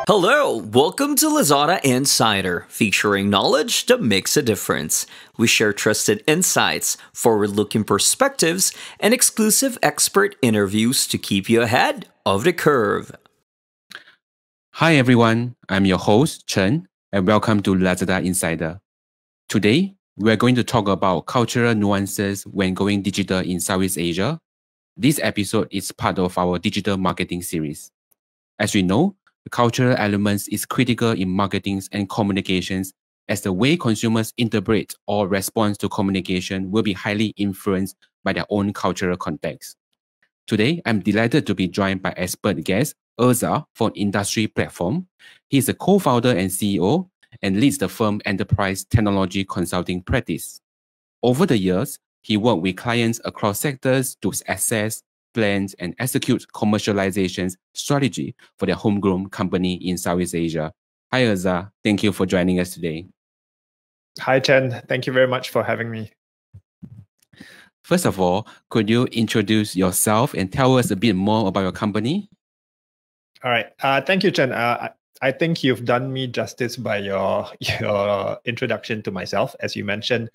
Hello, welcome to Lazada Insider, featuring knowledge that makes a difference. We share trusted insights, forward-looking perspectives, and exclusive expert interviews to keep you ahead of the curve. Hi everyone, I'm your host Chen, and welcome to Lazada Insider. Today, we're going to talk about cultural nuances when going digital in Southeast Asia. This episode is part of our digital marketing series. As we know, the cultural elements is critical in marketing and communications, as the way consumers interpret or respond to communication will be highly influenced by their own cultural context. Today, I'm delighted to be joined by expert guest Irza from Industry Platform. He is a co-founder and CEO and leads the firm enterprise technology consulting practice. Over the years, he worked with clients across sectors to assess, plan, and execute commercialization strategy for their homegrown company in Southeast Asia. Hi, Irza. Thank you for joining us today. Hi, Chen. Thank you very much for having me. First of all, could you introduce yourself and tell us a bit more about your company? All right. Thank you, Chen. I think you've done me justice by your introduction to myself. As you mentioned,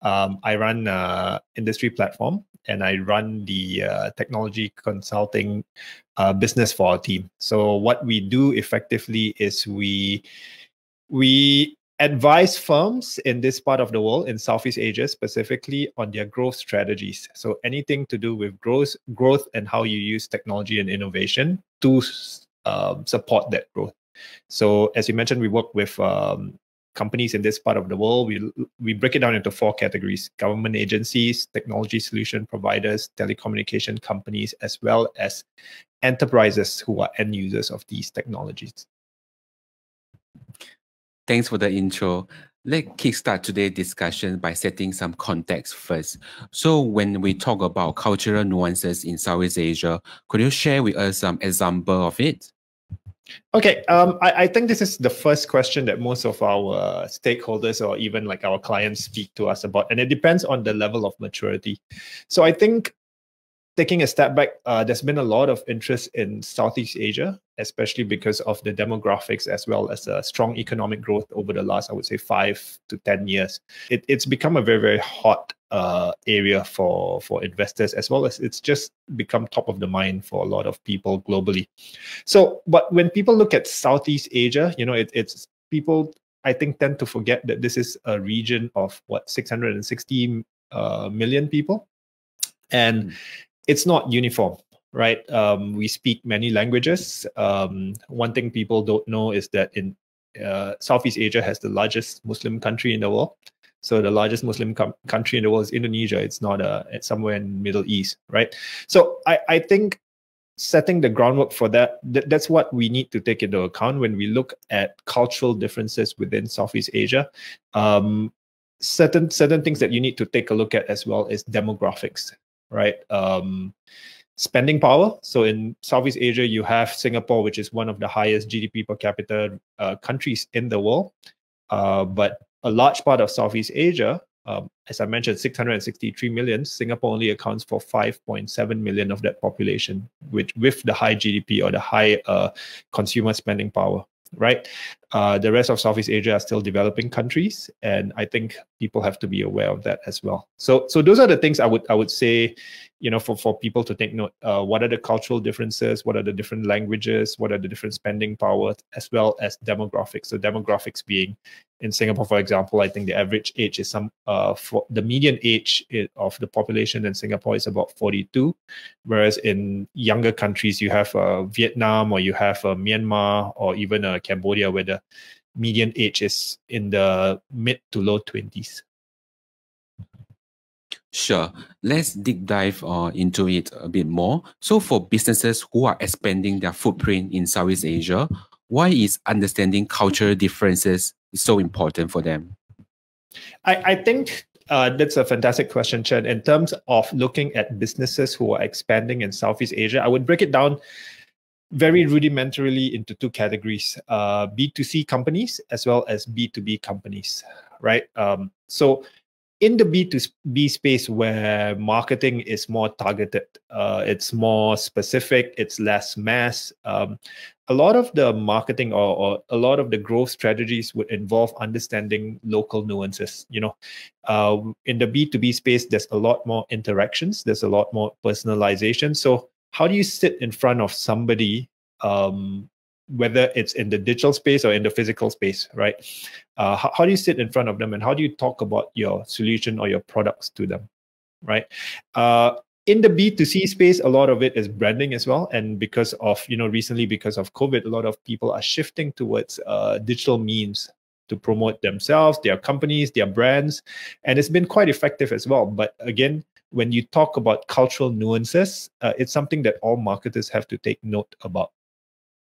I run Industry Platform, and I run the technology consulting business for our team. So what we do effectively is we advise firms in this part of the world, in Southeast Asia specifically, on their growth strategies. So anything to do with growth and how you use technology and innovation to support that growth. So as you mentioned, we work with companies in this part of the world. We break it down into 4 categories: government agencies, technology solution providers, telecommunication companies, as well as enterprises who are end users of these technologies. Thanks for the intro. Let's kickstart today's discussion by setting some context first. So when we talk about cultural nuances in Southeast Asia, could you share with us some example of it? Okay, I think this is the first question that most of our stakeholders or even like our clients speak to us about, and it depends on the level of maturity. So I think taking a step back, there's been a lot of interest in Southeast Asia, especially because of the demographics as well as a strong economic growth over the last, I would say, 5 to 10 years. It's become a very, very hot area for investors, as well as it's just become top of the mind for a lot of people globally. So, but when people look at Southeast Asia, it's people, I think, tend to forget that this is a region of 660 million people, and it's not uniform, right? We speak many languages. One thing people don't know is that in Southeast Asia has the largest Muslim country in the world. So the largest Muslim country in the world is Indonesia. It's not it's somewhere in the Middle East, right? So I think setting the groundwork for that's what we need to take into account when we look at cultural differences within Southeast Asia. Certain things that you need to take a look at as well is demographics, right? Spending power. So in Southeast Asia, you have Singapore, which is one of the highest GDP per capita countries in the world. But a large part of Southeast Asia, as I mentioned, 663 million, Singapore only accounts for 5.7 million of that population, with the high GDP or the high consumer spending power, right? The rest of Southeast Asia are still developing countries, and I think people have to be aware of that as well. So those are the things I would say, for people to take note. What are the cultural differences? What are the different languages? What are the different spending powers, as well as demographics? So demographics being, in Singapore, for example, I think the average age is for the median age of the population in Singapore is about 42, whereas in younger countries you have Vietnam, or you have Myanmar, or even Cambodia, where the median age is in the mid to low 20s. Sure. Let's deep dive into it a bit more. So for businesses who are expanding their footprint in Southeast Asia, why is understanding cultural differences so important for them? I think that's a fantastic question, Chen. In terms of looking at businesses who are expanding in Southeast Asia, I would break it down very rudimentarily into 2 categories: B2C companies as well as B2B companies, right? So in the B2B space where marketing is more targeted, it's more specific, it's less mass. A lot of the marketing or a lot of the growth strategies would involve understanding local nuances. In the B2B space, there's a lot more interactions, there's a lot more personalization. So how do you sit in front of somebody, whether it's in the digital space or in the physical space, right? How do you sit in front of them, and how do you talk about your solution or your products to them, right? In the B2C space, a lot of it is branding as well. And because of, recently because of COVID, a lot of people are shifting towards digital means to promote themselves, their companies, their brands. And it's been quite effective as well. But again, when you talk about cultural nuances, it's something that all marketers have to take note about,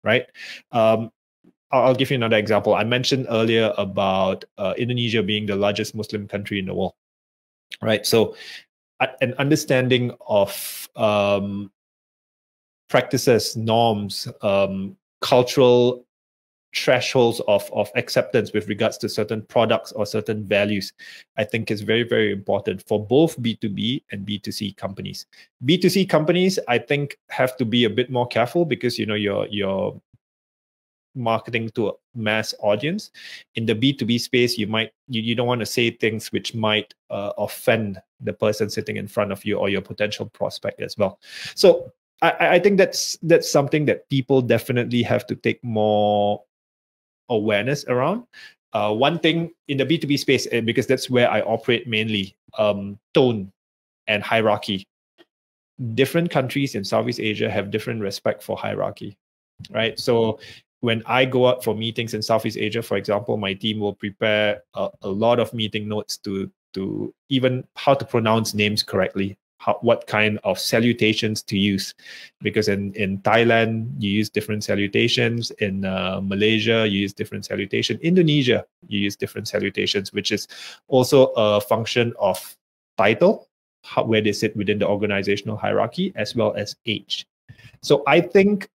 right? I'll give you another example. I mentioned earlier about Indonesia being the largest Muslim country in the world, right? So an understanding of practices, norms, cultural thresholds of acceptance with regards to certain products or certain values, I think is very, very important for both B2B and B2C companies. B2C companies, I think, have to be a bit more careful because, you're marketing to a mass audience. In the B2B space, you don't want to say things which might offend the person sitting in front of you or your potential prospect as well. So I think that's something that people definitely have to take more awareness around. One thing in the B2B space, because that's where I operate mainly, tone and hierarchy. Different countries in Southeast Asia have different respect for hierarchy, right? So when I go out for meetings in Southeast Asia, for example, my team will prepare a lot of meeting notes to even how to pronounce names correctly, what kind of salutations to use. Because in Thailand, you use different salutations. In Malaysia, you use different salutation. Indonesia, you use different salutations, which is also a function of title, where they sit within the organizational hierarchy, as well as age. So I think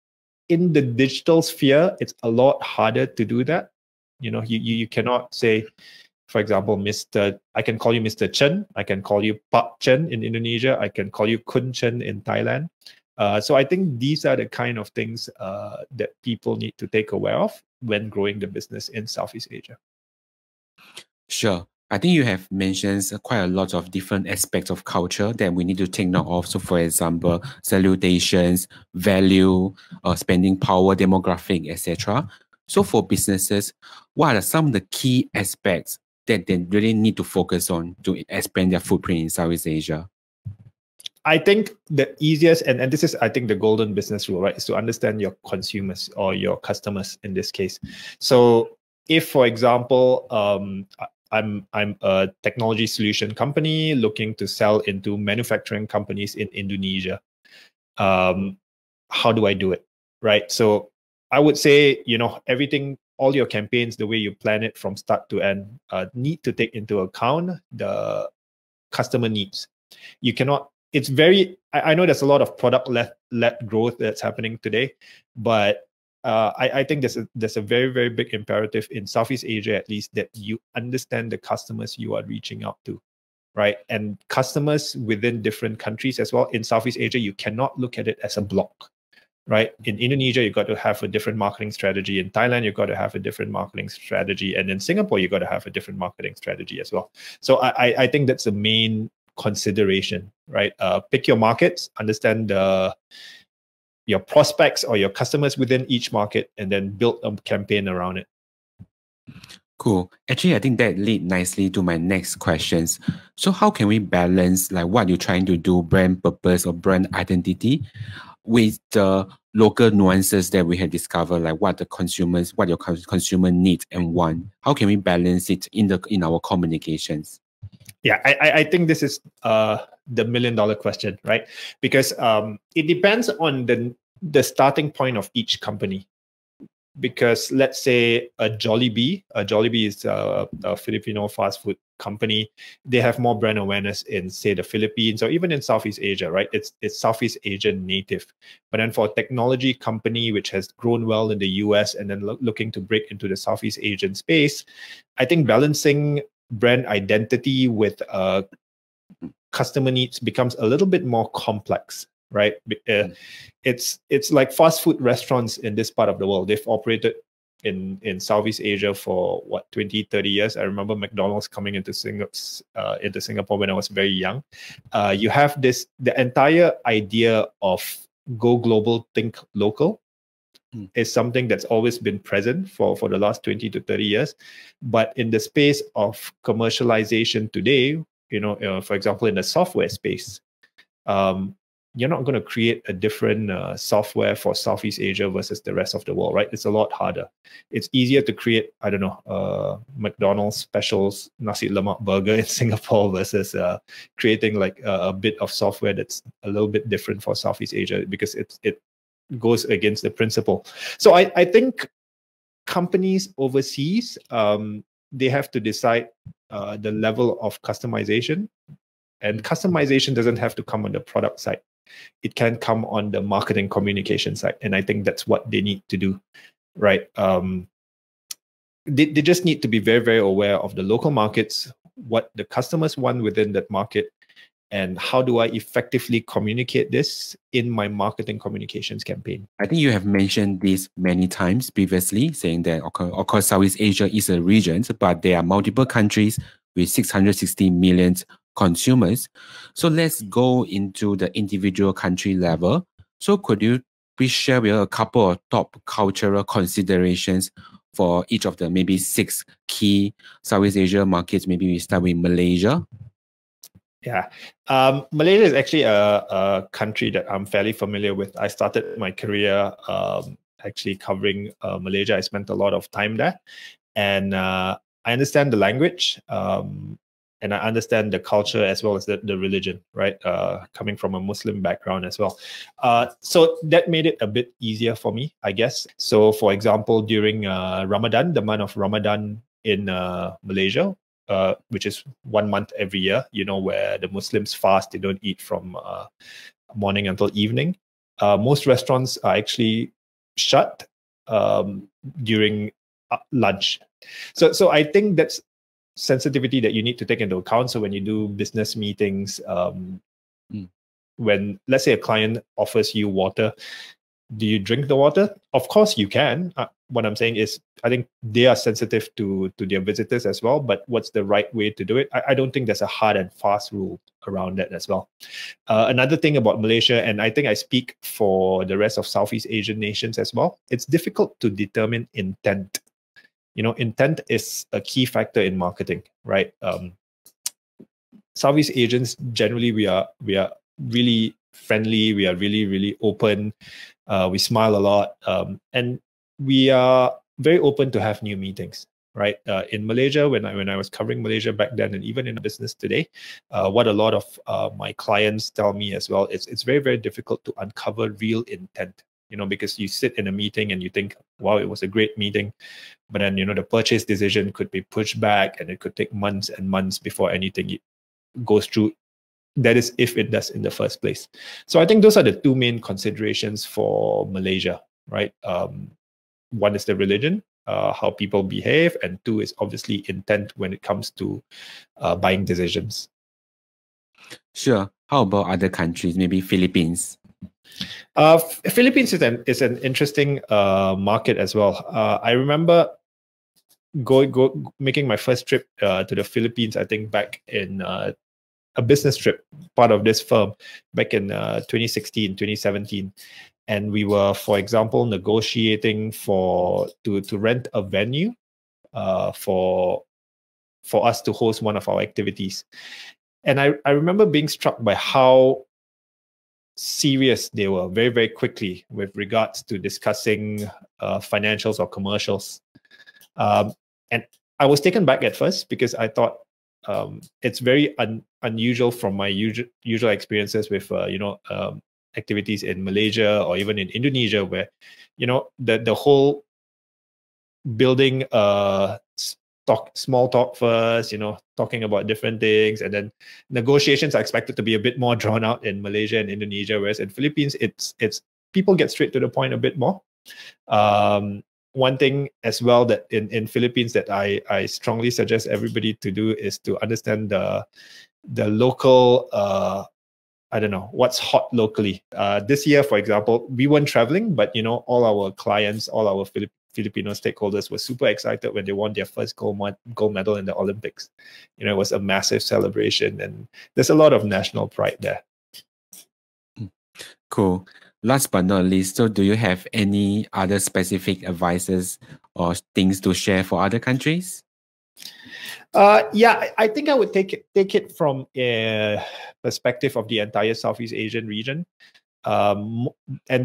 in the digital sphere, it's a lot harder to do that. You cannot say, for example, I can call you Mr. Chen, I can call you Pak Chen in Indonesia, I can call you Kun Chen in Thailand. So I think these are the kind of things that people need to take aware of when growing the business in Southeast Asia. Sure. I think you have mentioned quite a lot of different aspects of culture that we need to take note of. So, for example, salutations, value, spending power, demographic, etc. So, for businesses, what are some of the key aspects that they really need to focus on to expand their footprint in Southeast Asia? I think the easiest, and this is, I think, the golden business rule, right, is to understand your consumers or your customers in this case. So, if, for example, I'm a technology solution company looking to sell into manufacturing companies in Indonesia. How do I do it, right? So I would say, everything, all your campaigns, the way you plan it from start to end, need to take into account the customer needs. You cannot. It's very. I know there's a lot of product-led growth that's happening today, but I think there's a very, very big imperative in Southeast Asia, at least, that you understand the customers you are reaching out to, right? And customers within different countries as well. In Southeast Asia, you cannot look at it as a block, right? In Indonesia, you've got to have a different marketing strategy. In Thailand, you've got to have a different marketing strategy. And in Singapore, you've got to have a different marketing strategy as well. So I think that's the main consideration, right? Pick your markets, understand your prospects or your customers within each market, and then build a campaign around it. Cool. Actually, I think that leads nicely to my next questions. So how can we balance like what you're trying to do, brand purpose or brand identity, with the local nuances that we have discovered, like what your consumer need and want? How can we balance it in our communications? Yeah, I think this is the $1 million question, right? Because it depends on the starting point of each company. Because let's say a Jollibee is a Filipino fast food company. They have more brand awareness in, say, the Philippines or even in Southeast Asia, right? It's Southeast Asian native. But then for a technology company which has grown well in the US and then looking to break into the Southeast Asian space, I think balancing brand identity with customer needs becomes a little bit more complex, right? It's like fast food restaurants in this part of the world. They've operated in Southeast Asia for what, 20, 30 years. I remember McDonald's coming into Singapore when I was very young. You have the entire idea of go global, think local is something that's always been present for the last 20 to 30 years. But in the space of commercialization today, for example, in the software space, you're not going to create a different software for Southeast Asia versus the rest of the world, right? It's a lot harder. It's easier to create, I don't know, McDonald's specials nasi lemak burger in Singapore versus creating like a bit of software that's a little bit different for Southeast Asia, because it goes against the principle. So I think companies overseas, they have to decide the level of customization. And customization doesn't have to come on the product side. It can come on the marketing communication side. And I think that's what they need to do, right? They just need to be very, very aware of the local markets, what the customers want within that market, and how do I effectively communicate this in my marketing communications campaign. I think you have mentioned this many times previously, saying that, of course, Southeast Asia is a region, but there are multiple countries with 660 million consumers. So let's go into the individual country level. So could you please share with a couple of top cultural considerations for each of the maybe 6 key Southeast Asia markets? Maybe we start with Malaysia. Yeah, Malaysia is actually a country that I'm fairly familiar with. I started my career actually covering Malaysia. I spent a lot of time there, and I understand the language, and I understand the culture as well as the religion, right? Coming from a Muslim background as well. So that made it a bit easier for me, I guess. So for example, during Ramadan, the month of Ramadan in Malaysia, which is 1 month every year, where the Muslims fast, they don't eat from morning until evening. Most restaurants are actually shut during lunch. So I think that's sensitivity that you need to take into account. So when you do business meetings, when let's say a client offers you water, do you drink the water? Of course you can. What I'm saying is, I think they are sensitive to their visitors as well, but what's the right way to do it? I don't think there's a hard and fast rule around that as well. Another thing about Malaysia, and I think I speak for the rest of Southeast Asian nations as well, it's difficult to determine intent. Intent is a key factor in marketing, right? Southeast Asians, generally, we are really friendly. We are really, really open. We smile a lot. And we are very open to have new meetings, right? In Malaysia, when I was covering Malaysia back then, and even in business today, what a lot of my clients tell me as well, it's very, very difficult to uncover real intent. Because you sit in a meeting and you think, wow, it was a great meeting. But then, the purchase decision could be pushed back, and it could take months and months before anything goes through. That is if it does in the first place. So I think those are the 2 main considerations for Malaysia, right? One is the religion, how people behave, and 2 is obviously intent when it comes to buying decisions. Sure. How about other countries, maybe Philippines? Philippines is an interesting market as well. I remember making my first trip to the Philippines, I think back in a business trip, part of this firm, back in 2016, 2017. And we were, for example, negotiating to rent a venue for us to host one of our activities. And I remember being struck by how serious they were very, very quickly with regards to discussing financials or commercials. And I was taken back at first, because I thought it's very unusual from my usual experiences with activities in Malaysia or even in Indonesia, where the whole building small talk first, talking about different things, and then negotiations are expected to be a bit more drawn out in Malaysia and Indonesia, whereas in Philippines it's people get straight to the point a bit more. one thing as well that in Philippines that I strongly suggest everybody to do is to understand the local I don't know what's hot locally. This year, for example, we weren't traveling, but all our clients, all our Filipino stakeholders were super excited when they won their first gold medal in the Olympics. It was a massive celebration, and there's a lot of national pride there. Cool. Last but not least, so do you have any other specific advices or things to share for other countries? Yeah, I think I would take it from a perspective of the entire Southeast Asian region. And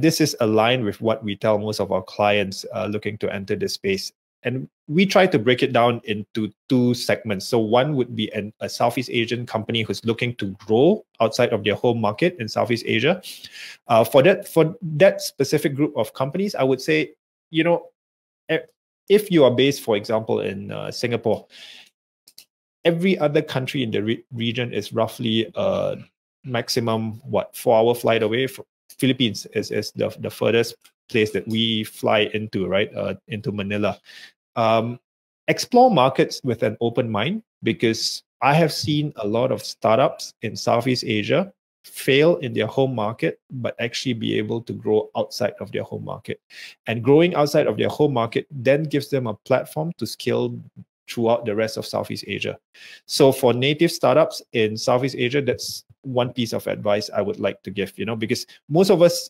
this is aligned with what we tell most of our clients looking to enter this space. And we try to break it down into two segments. So one would be a Southeast Asian company who's looking to grow outside of their home market in Southeast Asia. For that specific group of companies, I would say, if you are based, for example, in Singapore, every other country in the region is roughly maximum 4-hour flight away. Philippines is the furthest place that we fly into, right? Into Manila. Explore markets with an open mind, because I have seen a lot of startups in Southeast Asia fail in their home market, but actually be able to grow outside of their home market. And growing outside of their home market then gives them a platform to scale throughout the rest of Southeast Asia. So for native startups in Southeast Asia, that's one piece of advice I would like to give, because most of us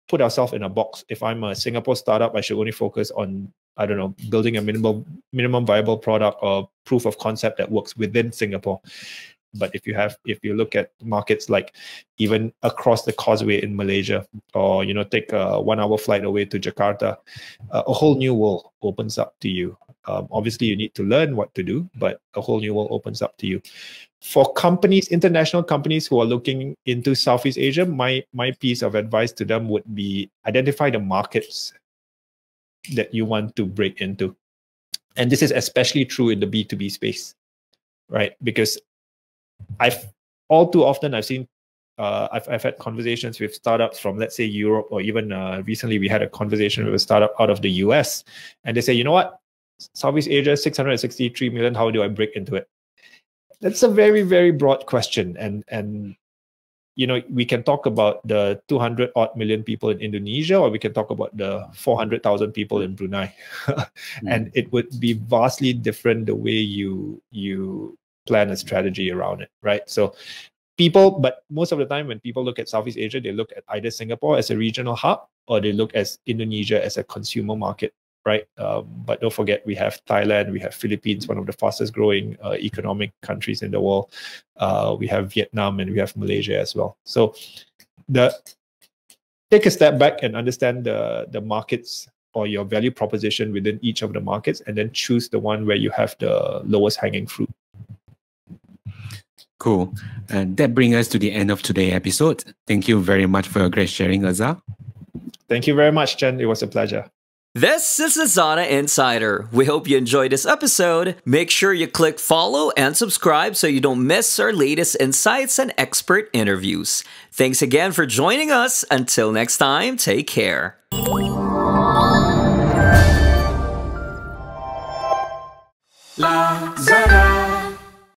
put ourselves in a box. If I'm a Singapore startup, I should only focus on, I don't know, building a minimum viable product or proof of concept that works within Singapore. But if you look at markets like even across the causeway in Malaysia, or take a 1-hour flight away to Jakarta, a whole new world opens up to you. Obviously, you need to learn what to do, but a whole new world opens up to you. For companies, international companies who are looking into Southeast Asia, my piece of advice to them would be identify the markets that you want to break into. And this is especially true in the B2B space, right? Because all too often I've seen I've had conversations with startups from, let's say, Europe, or even recently we had a conversation with a startup out of the US, and they say, you know what, Southeast Asia, 663 million, how do I break into it? That's a very, very broad question. And we can talk about the 200 odd million people in Indonesia, or we can talk about the 400,000 people in Brunei. And it would be vastly different the way you plan a strategy around it, right? So but most of the time when people look at Southeast Asia, they look at either Singapore as a regional hub, or they look at Indonesia as a consumer market, right? But don't forget, we have Thailand, we have Philippines, one of the fastest growing economic countries in the world. We have Vietnam, and we have Malaysia as well. So take a step back and understand the markets or your value proposition within each of the markets, and then choose the one where you have the lowest hanging fruit. Cool. And that brings us to the end of today's episode. Thank you very much for your great sharing, Irza. Thank you very much, Chen. It was a pleasure. This is Lazada Insider. We hope you enjoyed this episode. Make sure you click follow and subscribe so you don't miss our latest insights and expert interviews. Thanks again for joining us. Until next time, take care. Lazada.